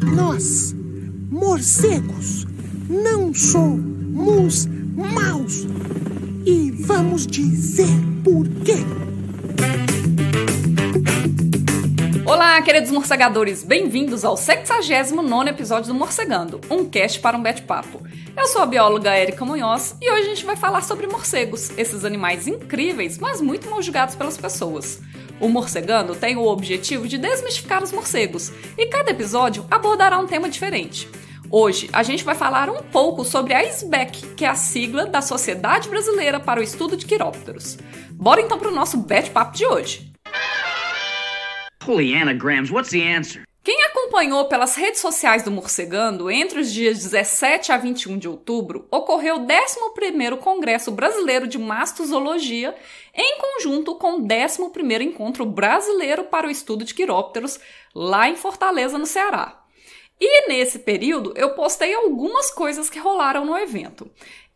Nós, morcegos, não somos maus. E vamos dizer por quê. Olá, queridos morcegadores, bem-vindos ao 69º episódio do Morcegando, um cast para um bate-papo. Eu sou a bióloga Érica Munhoz e hoje a gente vai falar sobre morcegos, esses animais incríveis, mas muito mal julgados pelas pessoas. O Morcegando tem o objetivo de desmistificar os morcegos e cada episódio abordará um tema diferente. Hoje a gente vai falar um pouco sobre a SBEC, que é a sigla da Sociedade Brasileira para o Estudo de Quirópteros. Bora então para o nosso bate-papo de hoje. Holy anagrams, what's the answer? Quem acompanhou pelas redes sociais do Morcegando, entre os dias 17 a 21 de outubro, ocorreu o 11º Congresso Brasileiro de Mastozoologia, em conjunto com o 11º Encontro Brasileiro para o Estudo de Quirópteros, lá em Fortaleza, no Ceará. E nesse período eu postei algumas coisas que rolaram no evento.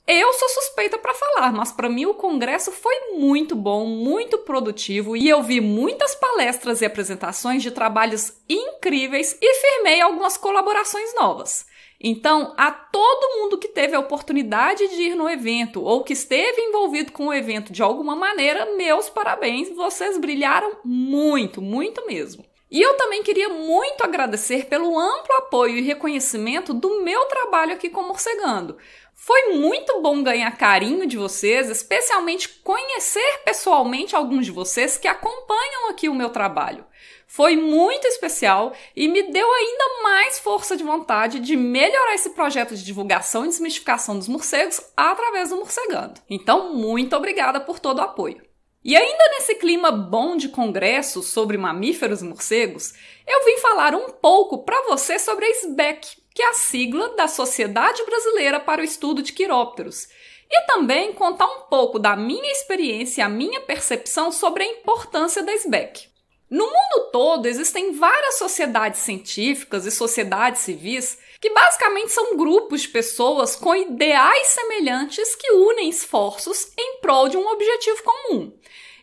Eu sou suspeita para falar, mas para mim o congresso foi muito bom, muito produtivo e eu vi muitas palestras e apresentações de trabalhos incríveis e firmei algumas colaborações novas. Então, a todo mundo que teve a oportunidade de ir no evento ou que esteve envolvido com o evento de alguma maneira, meus parabéns, vocês brilharam muito, muito mesmo. E eu também queria muito agradecer pelo amplo apoio e reconhecimento do meu trabalho aqui com o Morcegando. Foi muito bom ganhar carinho de vocês, especialmente conhecer pessoalmente alguns de vocês que acompanham aqui o meu trabalho. Foi muito especial e me deu ainda mais força de vontade de melhorar esse projeto de divulgação e desmistificação dos morcegos através do Morcegando. Então, muito obrigada por todo o apoio. E ainda nesse clima bom de congresso sobre mamíferos e morcegos, eu vim falar um pouco para você sobre a SBEC, que é a sigla da Sociedade Brasileira para o Estudo de Quirópteros, e também contar um pouco da minha experiência e a minha percepção sobre a importância da SBEC. No mundo todo existem várias sociedades científicas e sociedades civis que basicamente são grupos de pessoas com ideais semelhantes que unem esforços em prol de um objetivo comum.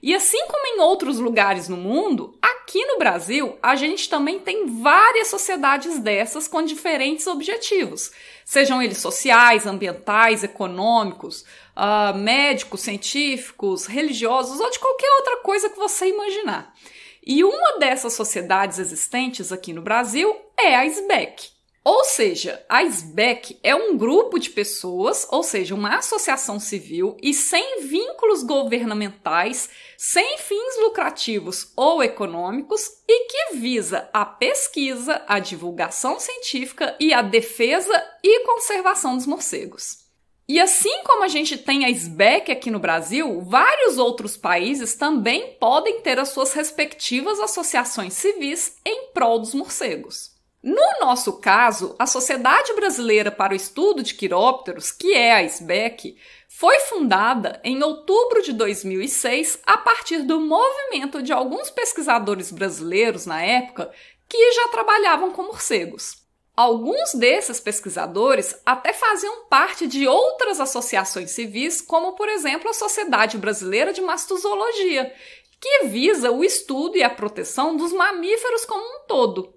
E assim como em outros lugares no mundo, aqui no Brasil a gente também tem várias sociedades dessas com diferentes objetivos, sejam eles sociais, ambientais, econômicos, médicos, científicos, religiosos ou de qualquer outra coisa que você imaginar. E uma dessas sociedades existentes aqui no Brasil é a SBEC. Ou seja, a SBEC é um grupo de pessoas, ou seja, uma associação civil e sem vínculos governamentais, sem fins lucrativos ou econômicos e que visa a pesquisa, a divulgação científica e a defesa e conservação dos morcegos. E assim como a gente tem a SBEC aqui no Brasil, vários outros países também podem ter as suas respectivas associações civis em prol dos morcegos. No nosso caso, a Sociedade Brasileira para o Estudo de Quirópteros, que é a SBEC, foi fundada em outubro de 2006 a partir do movimento de alguns pesquisadores brasileiros na época que já trabalhavam com morcegos. Alguns desses pesquisadores até faziam parte de outras associações civis, como, por exemplo, a Sociedade Brasileira de Mastozoologia, que visa o estudo e a proteção dos mamíferos como um todo.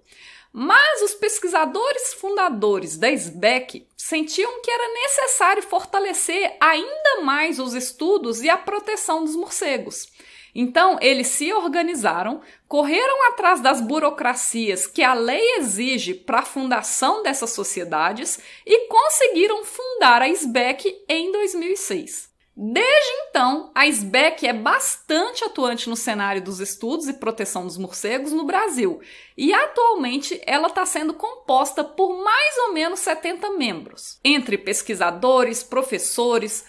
Mas os pesquisadores fundadores da SBEC sentiam que era necessário fortalecer ainda mais os estudos e a proteção dos morcegos. Então, eles se organizaram, correram atrás das burocracias que a lei exige para a fundação dessas sociedades e conseguiram fundar a SBEC em 2006. Desde então, a SBEC é bastante atuante no cenário dos estudos e proteção dos morcegos no Brasil e atualmente ela está sendo composta por mais ou menos 70 membros, entre pesquisadores, professores,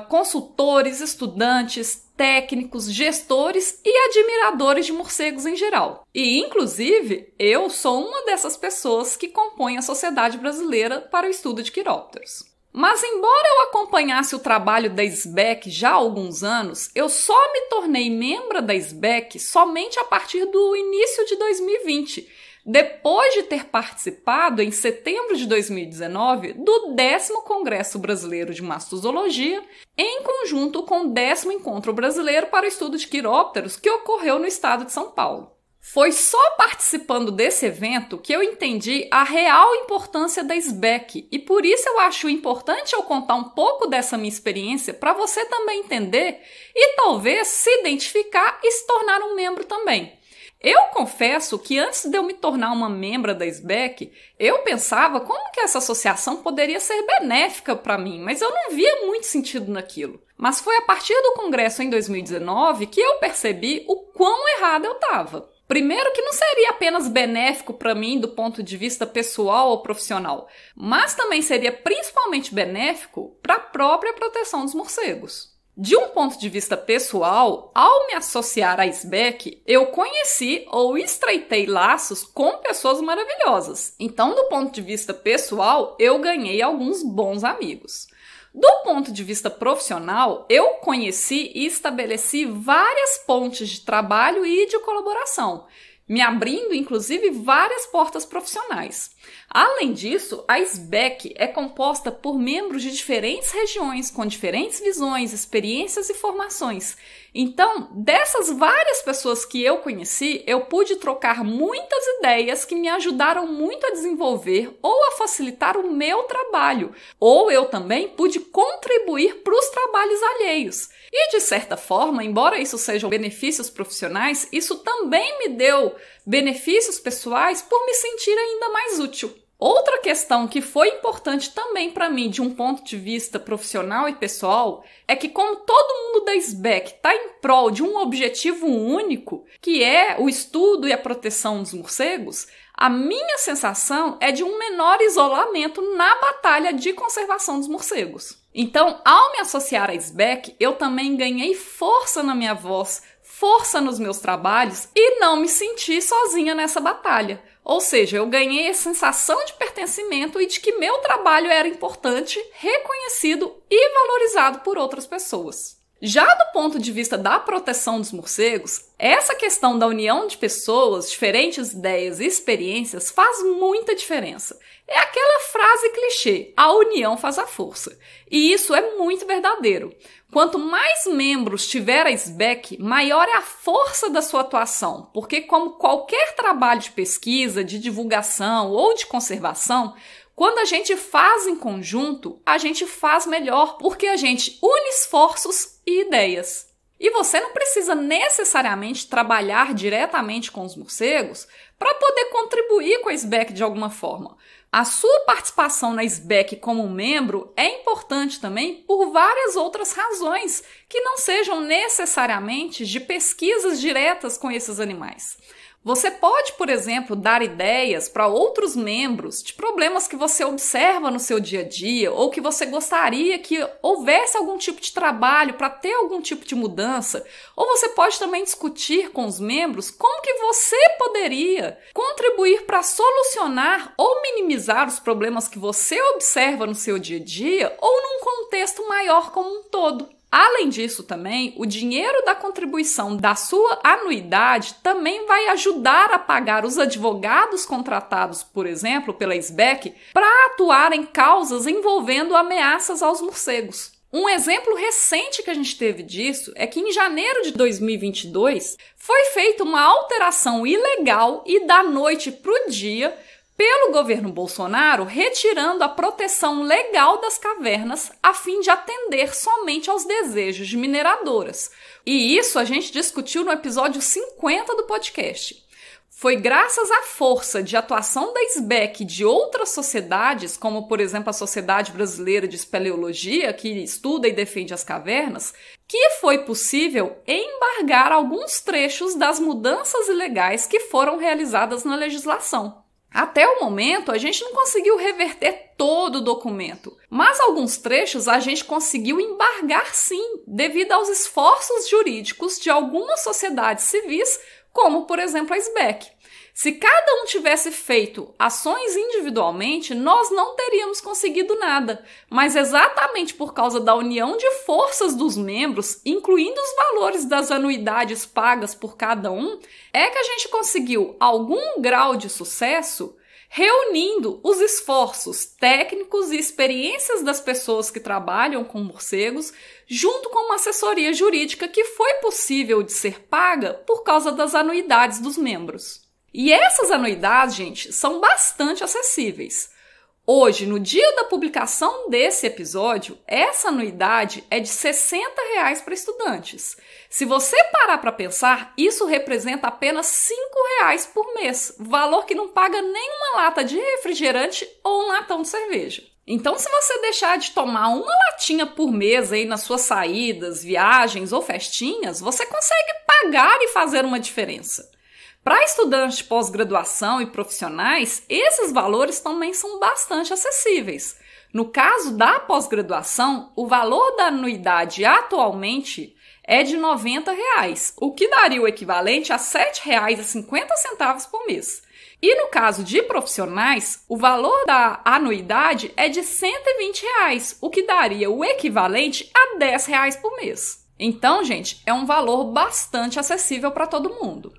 consultores, estudantes, técnicos, gestores e admiradores de morcegos em geral. E, inclusive, eu sou uma dessas pessoas que compõem a Sociedade Brasileira para o Estudo de Quirópteros. Mas, embora eu acompanhasse o trabalho da SBEC já há alguns anos, eu só me tornei membro da SBEC somente a partir do início de 2020, depois de ter participado, em setembro de 2019, do 10º Congresso Brasileiro de Mastozoologia, em conjunto com o 10º Encontro Brasileiro para o Estudo de Quirópteros, que ocorreu no estado de São Paulo. Foi só participando desse evento que eu entendi a real importância da SBEC e por isso eu acho importante eu contar um pouco dessa minha experiência para você também entender e talvez se identificar e se tornar um membro também. Eu confesso que antes de eu me tornar uma membra da SBEC, eu pensava como que essa associação poderia ser benéfica para mim, mas eu não via muito sentido naquilo. Mas foi a partir do congresso em 2019 que eu percebi o quão errada eu estava. Primeiro que não seria apenas benéfico para mim do ponto de vista pessoal ou profissional, mas também seria principalmente benéfico para a própria proteção dos morcegos. De um ponto de vista pessoal, ao me associar à SBEC, eu conheci ou estreitei laços com pessoas maravilhosas. Então, do ponto de vista pessoal, eu ganhei alguns bons amigos. Do ponto de vista profissional, eu conheci e estabeleci várias pontes de trabalho e de colaboração, me abrindo inclusive várias portas profissionais. Além disso, a SBEC é composta por membros de diferentes regiões, com diferentes visões, experiências e formações. Então, dessas várias pessoas que eu conheci, eu pude trocar muitas ideias que me ajudaram muito a desenvolver ou a facilitar o meu trabalho, ou eu também pude contribuir para os trabalhos alheios. E, de certa forma, embora isso sejam benefícios profissionais, isso também me deu benefícios pessoais por me sentir ainda mais útil. Outra questão que foi importante também para mim, de um ponto de vista profissional e pessoal, é que como todo mundo da SBEC está em prol de um objetivo único, que é o estudo e a proteção dos morcegos, a minha sensação é de um menor isolamento na batalha de conservação dos morcegos. Então, ao me associar à SBEC, eu também ganhei força na minha voz, força nos meus trabalhos e não me senti sozinha nessa batalha. Ou seja, eu ganhei a sensação de pertencimento e de que meu trabalho era importante, reconhecido e valorizado por outras pessoas. Já do ponto de vista da proteção dos morcegos, essa questão da união de pessoas, diferentes ideias e experiências faz muita diferença. É aquela frase clichê, a união faz a força. E isso é muito verdadeiro. Quanto mais membros tiver a SBEC, maior é a força da sua atuação, porque como qualquer trabalho de pesquisa, de divulgação ou de conservação, quando a gente faz em conjunto, a gente faz melhor, porque a gente une esforços e ideias. E você não precisa necessariamente trabalhar diretamente com os morcegos para poder contribuir com a SBEC de alguma forma. A sua participação na SBEC como membro é importante também por várias outras razões que não sejam necessariamente de pesquisas diretas com esses animais. Você pode, por exemplo, dar ideias para outros membros de problemas que você observa no seu dia a dia ou que você gostaria que houvesse algum tipo de trabalho para ter algum tipo de mudança. Ou você pode também discutir com os membros como que você poderia contribuir para solucionar ou minimizar os problemas que você observa no seu dia a dia ou num contexto maior como um todo. Além disso também, o dinheiro da contribuição da sua anuidade também vai ajudar a pagar os advogados contratados, por exemplo, pela SBEC, para atuar em causas envolvendo ameaças aos morcegos. Um exemplo recente que a gente teve disso é que em janeiro de 2022 foi feita uma alteração ilegal e da noite para o dia pelo governo Bolsonaro, retirando a proteção legal das cavernas a fim de atender somente aos desejos de mineradoras. E isso a gente discutiu no episódio 50 do podcast. Foi graças à força de atuação da SBEC e de outras sociedades, como por exemplo a Sociedade Brasileira de Espeleologia, que estuda e defende as cavernas, que foi possível embargar alguns trechos das mudanças ilegais que foram realizadas na legislação. Até o momento, a gente não conseguiu reverter todo o documento, mas alguns trechos a gente conseguiu embargar sim, devido aos esforços jurídicos de algumas sociedades civis, como por exemplo a SBEC. Se cada um tivesse feito ações individualmente, nós não teríamos conseguido nada, mas exatamente por causa da união de forças dos membros, incluindo os valores das anuidades pagas por cada um, é que a gente conseguiu algum grau de sucesso reunindo os esforços técnicos e experiências das pessoas que trabalham com morcegos, junto com uma assessoria jurídica que foi possível de ser paga por causa das anuidades dos membros. E essas anuidades, gente, são bastante acessíveis. Hoje, no dia da publicação desse episódio, essa anuidade é de R$ 60 para estudantes. Se você parar para pensar, isso representa apenas R$ 5 por mês, valor que não paga nenhuma lata de refrigerante ou um latão de cerveja. Então, se você deixar de tomar uma latinha por mês aí nas suas saídas, viagens ou festinhas, você consegue pagar e fazer uma diferença. Para estudantes de pós-graduação e profissionais, esses valores também são bastante acessíveis. No caso da pós-graduação, o valor da anuidade atualmente é de R$ 90, o que daria o equivalente a R$ 7,50 por mês. E no caso de profissionais, o valor da anuidade é de R$ 120, o que daria o equivalente a R$ 10 por mês. Então, gente, é um valor bastante acessível para todo mundo.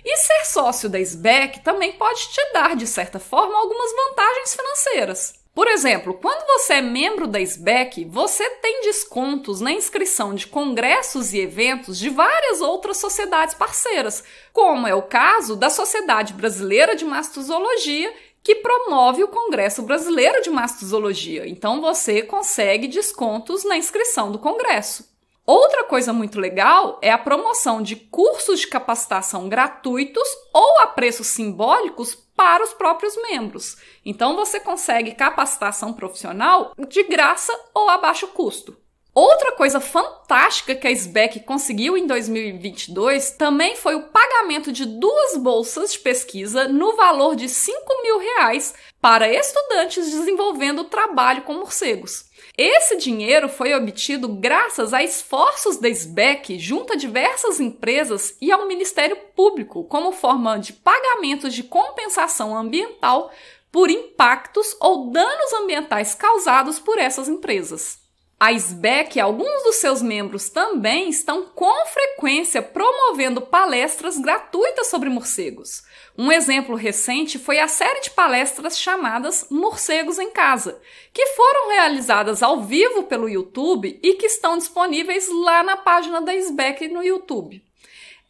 E ser sócio da SBEC também pode te dar, de certa forma, algumas vantagens financeiras. Por exemplo, quando você é membro da SBEC, você tem descontos na inscrição de congressos e eventos de várias outras sociedades parceiras, como é o caso da Sociedade Brasileira de Mastozoologia, que promove o Congresso Brasileiro de Mastozoologia. Então você consegue descontos na inscrição do congresso. Outra coisa muito legal é a promoção de cursos de capacitação gratuitos ou a preços simbólicos para os próprios membros. Então você consegue capacitação profissional de graça ou a baixo custo. Outra coisa fantástica que a SBEC conseguiu em 2022 também foi o pagamento de 2 bolsas de pesquisa no valor de R$ 5.000 para estudantes desenvolvendo trabalho com morcegos. Esse dinheiro foi obtido graças a esforços da SBEC junto a diversas empresas e ao Ministério Público, como forma de pagamentos de compensação ambiental por impactos ou danos ambientais causados por essas empresas. A SBEC e alguns dos seus membros também estão com frequência promovendo palestras gratuitas sobre morcegos. Um exemplo recente foi a série de palestras chamadas Morcegos em Casa, que foram realizadas ao vivo pelo YouTube e que estão disponíveis lá na página da SBEC no YouTube.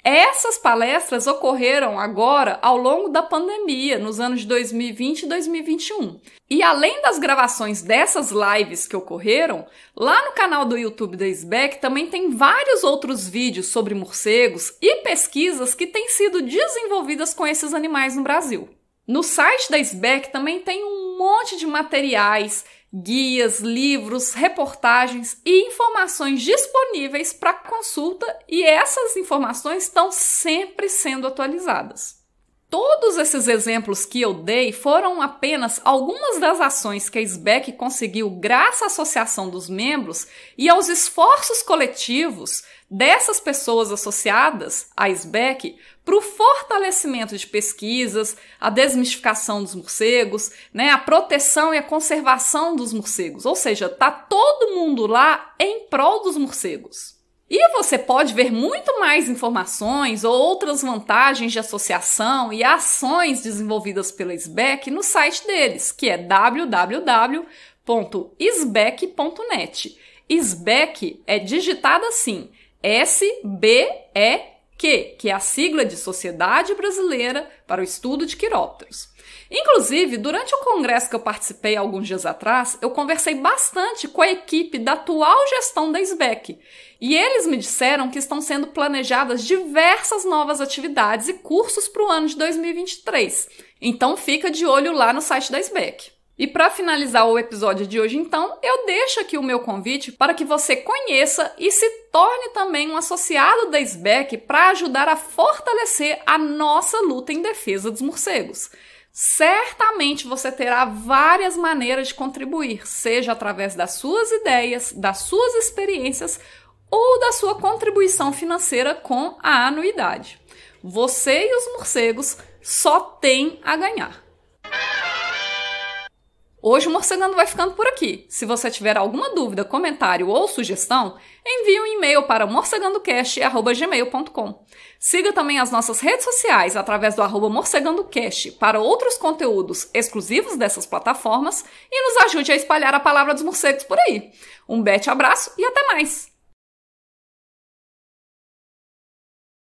Essas palestras ocorreram agora ao longo da pandemia, nos anos de 2020 e 2021. E além das gravações dessas lives que ocorreram, lá no canal do YouTube da SBEC também tem vários outros vídeos sobre morcegos e pesquisas que têm sido desenvolvidas com esses animais no Brasil. No site da SBEC também tem um monte de materiais, guias, livros, reportagens e informações disponíveis para consulta, e essas informações estão sempre sendo atualizadas. Todos esses exemplos que eu dei foram apenas algumas das ações que a SBEC conseguiu graças à associação dos membros e aos esforços coletivos dessas pessoas associadas à SBEC para o fortalecimento de pesquisas, a desmistificação dos morcegos, a proteção e a conservação dos morcegos. Ou seja, está todo mundo lá em prol dos morcegos. E você pode ver muito mais informações ou outras vantagens de associação e ações desenvolvidas pela SBEC no site deles, que é www.sbec.net. SBEC é digitado assim, S-B-E-Q, que é a sigla de Sociedade Brasileira para o Estudo de Quirópteros. Inclusive, durante o congresso que eu participei alguns dias atrás, eu conversei bastante com a equipe da atual gestão da SBEC, e eles me disseram que estão sendo planejadas diversas novas atividades e cursos para o ano de 2023. Então fica de olho lá no site da SBEC. E para finalizar o episódio de hoje, então, eu deixo aqui o meu convite para que você conheça e se torne também um associado da SBEC para ajudar a fortalecer a nossa luta em defesa dos morcegos. Certamente você terá várias maneiras de contribuir, seja através das suas ideias, das suas experiências ou da sua contribuição financeira com a anuidade. Você e os morcegos só têm a ganhar. Hoje o Morcegando vai ficando por aqui. Se você tiver alguma dúvida, comentário ou sugestão, envie um e-mail para morcegandocast@gmail.com. Siga também as nossas redes sociais através do @morcegandocast para outros conteúdos exclusivos dessas plataformas e nos ajude a espalhar a palavra dos morcegos por aí. Um bete abraço e até mais!